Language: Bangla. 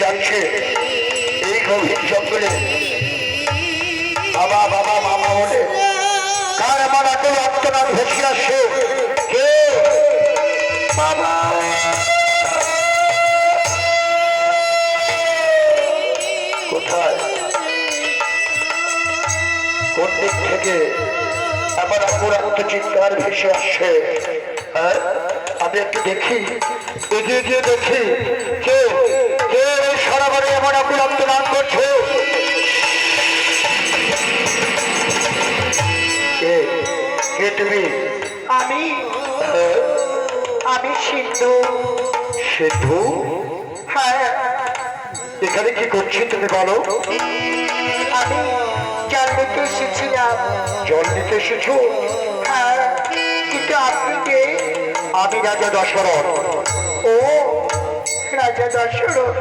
যাচ্ছে এই গভীর জঙ্গলে। বাবা বাবা মামা বলে কার আমার আকুল আত্মনাদ ভেসে আসছে? কে? বাবা কোথায়, কোন দিক থেকে আমার আকুল আত্মচিৎকার ভেসে আসছে? হ্যাঁ, আমি একটু দেখি, এগিয়ে গিয়ে দেখি কে কে সারা বাড়ি আমার আকুল আত্মনাদ করছে। কে তুমি? আমি আমি সিন্ধু। সিন্ধু? হ্যাঁ, এখানে কি করছি তুমি বলো? আমি জল নিতে এসেছিলাম। জল নিতে এসেছো? হ্যাঁ, কিন্তু আপনি কে? আমি রাজা দশরথ। ও রাজা দশরথ,